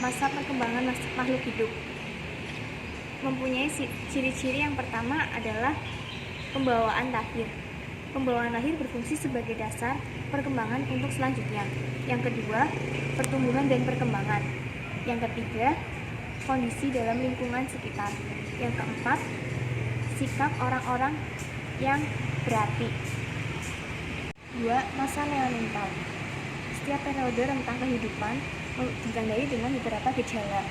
masa perkembangan makhluk hidup. Mempunyai ciri-ciri yang pertama adalah pembawaan lahir. Pembawaan lahir berfungsi sebagai dasar perkembangan untuk selanjutnya. Yang kedua, pertumbuhan dan perkembangan. Yang ketiga, kondisi dalam lingkungan sekitar. Yang keempat, sikap orang-orang yang berarti. 2. Masa neonatal. Setiap periode rentang kehidupan ditandai dengan beberapa gejala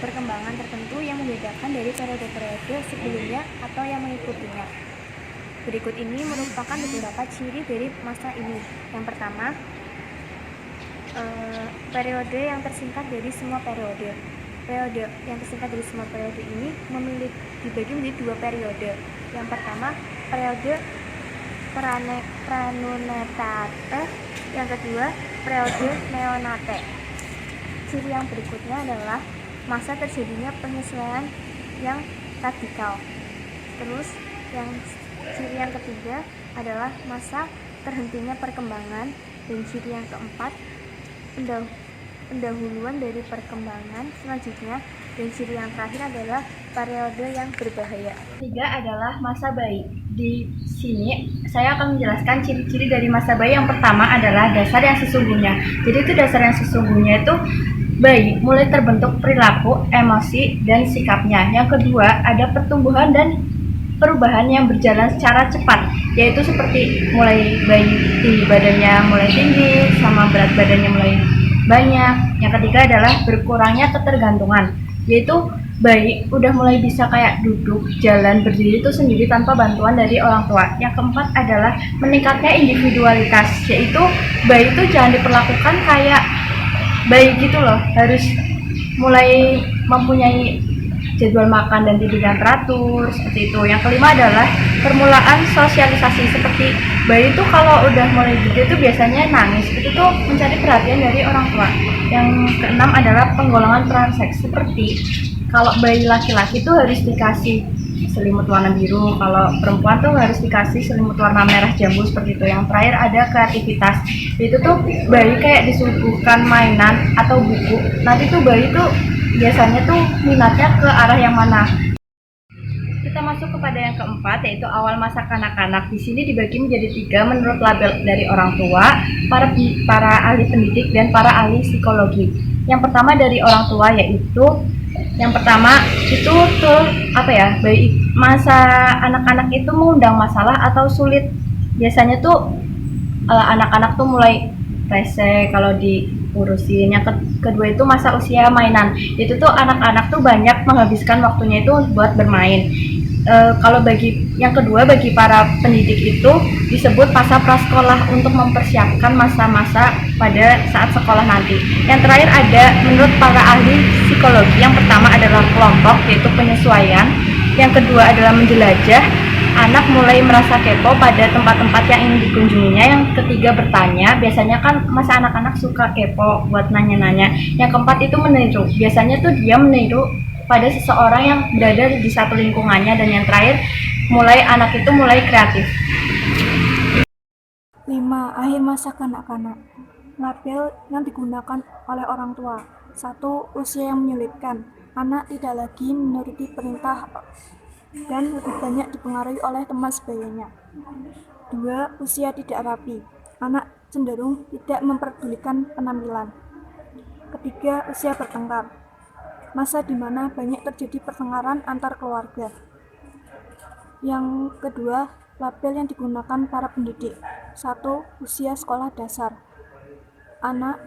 perkembangan tertentu yang membedakan dari periode-periode sebelumnya atau yang mengikutinya. Berikut ini merupakan beberapa ciri dari masa ini. Yang pertama, periode yang tersingkat dari semua periode. Periode yang tersingkat dari semua periode ini dibagi menjadi 2 periode. Yang pertama, periode Pranunetate, yang kedua, periode Neonate. Ciri yang berikutnya adalah masa terjadinya penyesuaian yang radikal. Terus, ciri yang ketiga adalah masa terhentinya perkembangan, dan ciri yang keempat, pendahuluan dari perkembangan selanjutnya, dan ciri yang terakhir adalah periode yang berbahaya. 3 adalah masa bayi. Di sini saya akan menjelaskan ciri-ciri dari masa bayi. Yang pertama adalah dasar yang sesungguhnya. Jadi itu dasar yang sesungguhnya itu bayi mulai terbentuk perilaku, emosi, dan sikapnya. Yang kedua ada pertumbuhan dan perubahan yang berjalan secara cepat, yaitu seperti mulai bayi tinggi badannya mulai tinggi, sama berat badannya mulai banyak. Yang ketiga adalah berkurangnya ketergantungan, yaitu bayi udah mulai bisa kayak duduk, jalan, berdiri itu sendiri tanpa bantuan dari orang tua. Yang keempat adalah meningkatnya individualitas, yaitu bayi itu jangan diperlakukan kayak bayi gitu loh, harus mulai mempunyai jadwal makan dan tidur yang teratur, seperti itu. Yang kelima adalah permulaan sosialisasi, seperti bayi itu kalau udah mulai gede itu biasanya nangis, itu tuh mencari perhatian dari orang tua. Yang keenam adalah penggolongan peran seks, seperti kalau bayi laki-laki tuh harus dikasih selimut warna biru, kalau perempuan tuh harus dikasih selimut warna merah jambu, seperti itu. Yang terakhir ada kreativitas, itu tuh bayi kayak disuguhkan mainan atau buku, nanti tuh bayi tuh biasanya tuh minatnya ke arah yang mana. Kita masuk kepada yang keempat, yaitu awal masa kanak-kanak. Di sini dibagi menjadi 3 menurut label dari orang tua, para ahli pendidik, dan para ahli psikologi. Yang pertama dari orang tua, yaitu yang pertama itu tuh bayi masa anak-anak itu mengundang masalah atau sulit. Biasanya tuh anak-anak tuh mulai rese kalau diurusin. Yang kedua itu masa usia mainan. Itu tuh anak-anak tuh banyak menghabiskan waktunya itu buat bermain. Kalau bagi yang kedua, bagi para pendidik itu disebut masa prasekolah untuk mempersiapkan masa-masa pada saat sekolah nanti. Yang terakhir ada menurut para ahli psikologi, yang pertama adalah kelompok, yaitu penyesuaian. Yang kedua adalah menjelajah, anak mulai merasa kepo pada tempat-tempat yang ingin dikunjunginya. Yang ketiga bertanya, biasanya kan masa anak-anak suka kepo buat nanya-nanya. Yang keempat itu meniru, biasanya tuh dia meniru pada seseorang yang berada di satu lingkungannya. Dan yang terakhir, anak itu mulai kreatif. 5. Akhir masa kanak-kanak. Label yang digunakan oleh orang tua. 1. Usia yang menyulitkan. Anak tidak lagi menuruti perintah dan lebih banyak dipengaruhi oleh teman sebayanya. 2. Usia tidak rapi. Anak cenderung tidak memperdulikan penampilan. Ketiga, usia bertengkar. Masa di mana banyak terjadi pertengkaran antar keluarga. Yang kedua, label yang digunakan para pendidik. 1. Usia sekolah dasar. Anak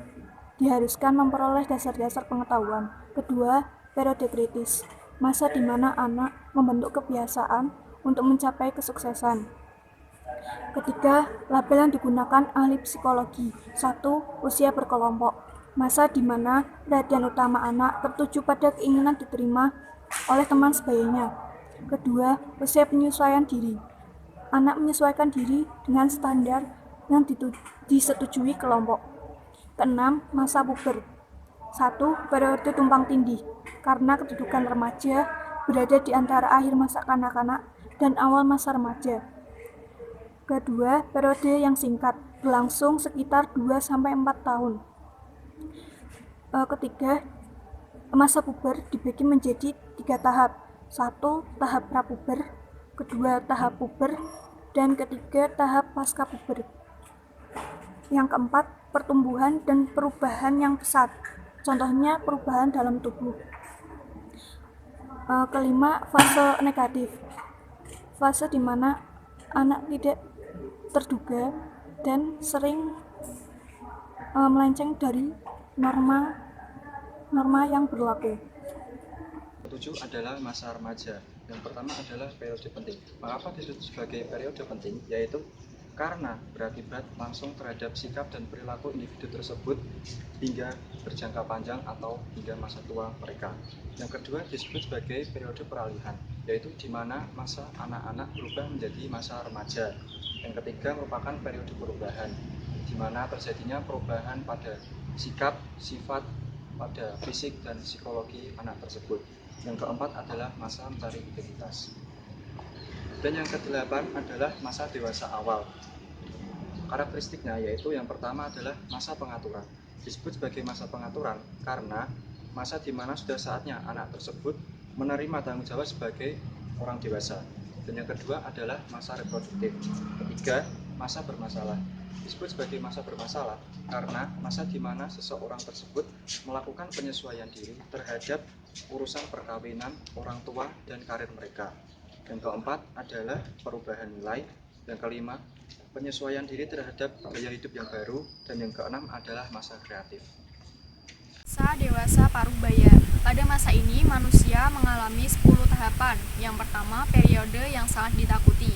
diharuskan memperoleh dasar-dasar pengetahuan. Kedua, periode kritis. Masa di mana anak membentuk kebiasaan untuk mencapai kesuksesan. Ketiga, label yang digunakan ahli psikologi. 1. Usia berkelompok. Masa di mana perhatian utama anak tertuju pada keinginan diterima oleh teman sebayanya. Kedua, usia penyesuaian diri. Anak menyesuaikan diri dengan standar yang disetujui kelompok. Keenam, masa puber. 1. Periode tumpang tindih, karena kedudukan remaja berada di antara akhir masa kanak-kanak dan awal masa remaja. Kedua, periode yang singkat, berlangsung sekitar 2-4 tahun. Ketiga, Masa puber dibagi menjadi 3 tahap. 1. Tahap prapuber, kedua tahap puber, dan ketiga tahap pasca puber. Yang keempat, pertumbuhan dan perubahan yang pesat. Contohnya perubahan dalam tubuh. Kelima, fase negatif. Fase di mana anak tidak terduga dan sering melenceng dari norma yang berlaku. 7 adalah masa remaja. Yang pertama adalah periode penting. Mengapa disebut sebagai periode penting? Yaitu karena berakibat langsung terhadap sikap dan perilaku individu tersebut hingga berjangka panjang atau hingga masa tua mereka. Yang kedua disebut sebagai periode peralihan, yaitu di mana masa anak-anak berubah menjadi masa remaja. Yang ketiga merupakan periode perubahan, di mana terjadinya perubahan pada sikap, sifat, pada fisik dan psikologi anak tersebut. Yang keempat adalah masa mencari identitas. Dan yang kedelapan adalah masa dewasa awal. Karakteristiknya yaitu yang pertama adalah masa pengaturan. Disebut sebagai masa pengaturan karena masa di mana sudah saatnya anak tersebut menerima tanggung jawab sebagai orang dewasa. Dan yang kedua adalah masa reproduktif. Ketiga, masa bermasalah. Disebut sebagai masa bermasalah karena masa di mana seseorang tersebut melakukan penyesuaian diri terhadap urusan perkawinan, orang tua, dan karir mereka. Yang keempat adalah perubahan nilai. Yang kelima, penyesuaian diri terhadap gaya hidup yang baru. Dan yang keenam adalah masa kreatif. Masa dewasa parubaya. Pada masa ini manusia mengalami 10 tahapan. Yang pertama, periode yang sangat ditakuti.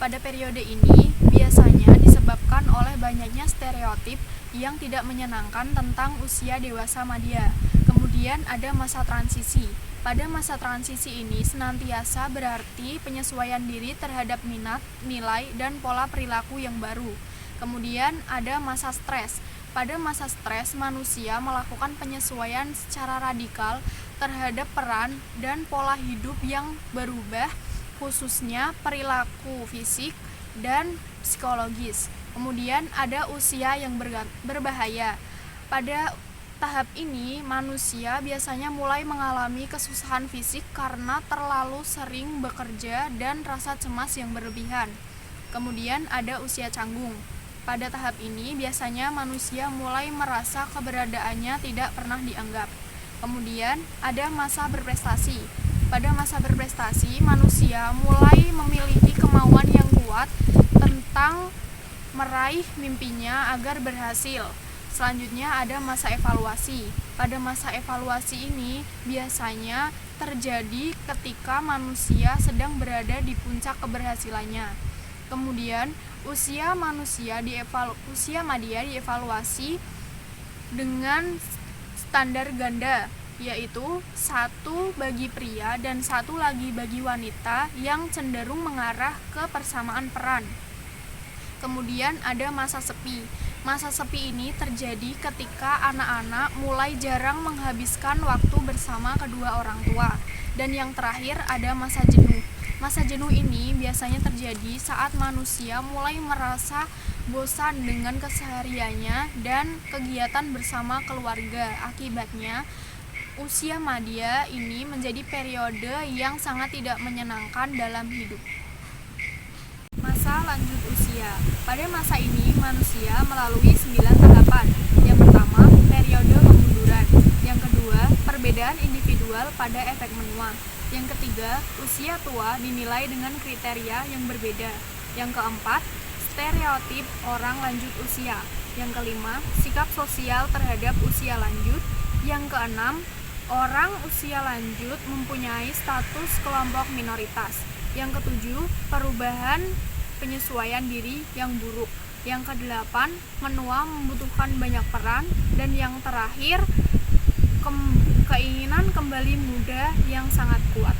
Pada periode ini biasanya disebabkan oleh banyaknya stereotip yang tidak menyenangkan tentang usia dewasa madya. Kemudian ada masa transisi. Pada masa transisi ini senantiasa berarti penyesuaian diri terhadap minat, nilai, dan pola perilaku yang baru. Kemudian ada masa stres. Pada masa stres, manusia melakukan penyesuaian secara radikal terhadap peran dan pola hidup yang berubah, khususnya perilaku fisik dan psikologis. Kemudian ada usia yang berbahaya. Pada tahap ini, manusia biasanya mulai mengalami kesusahan fisik karena terlalu sering bekerja dan rasa cemas yang berlebihan. Kemudian ada usia canggung. Pada tahap ini, biasanya manusia mulai merasa keberadaannya tidak pernah dianggap. Kemudian ada masa berprestasi. Pada masa berprestasi, manusia mulai memiliki kemauan yang kuat tentang meraih mimpinya agar berhasil. Selanjutnya ada masa evaluasi. Pada masa evaluasi ini biasanya terjadi ketika manusia sedang berada di puncak keberhasilannya. Kemudian usia madya dievaluasi dengan standar ganda, yaitu 1 bagi pria dan 1 lagi bagi wanita yang cenderung mengarah ke persamaan peran. Kemudian ada masa sepi. Masa sepi ini terjadi ketika anak-anak mulai jarang menghabiskan waktu bersama kedua orang tua. Dan yang terakhir ada masa jenuh. Masa jenuh ini biasanya terjadi saat manusia mulai merasa bosan dengan kesehariannya dan kegiatan bersama keluarga. Akibatnya, usia madya ini menjadi periode yang sangat tidak menyenangkan dalam hidup. Masa lanjut usia. Pada masa ini manusia melalui 9 tahapan. Yang pertama, periode kemunduran. Yang kedua, perbedaan individual pada efek menua. Yang ketiga, usia tua dinilai dengan kriteria yang berbeda. Yang keempat, stereotip orang lanjut usia. Yang kelima, sikap sosial terhadap usia lanjut. Yang keenam, orang usia lanjut mempunyai status kelompok minoritas. Yang ketujuh, perubahan penyesuaian diri yang buruk. Yang kedelapan, menua membutuhkan banyak peran. Dan yang terakhir, keinginan kembali muda yang sangat kuat.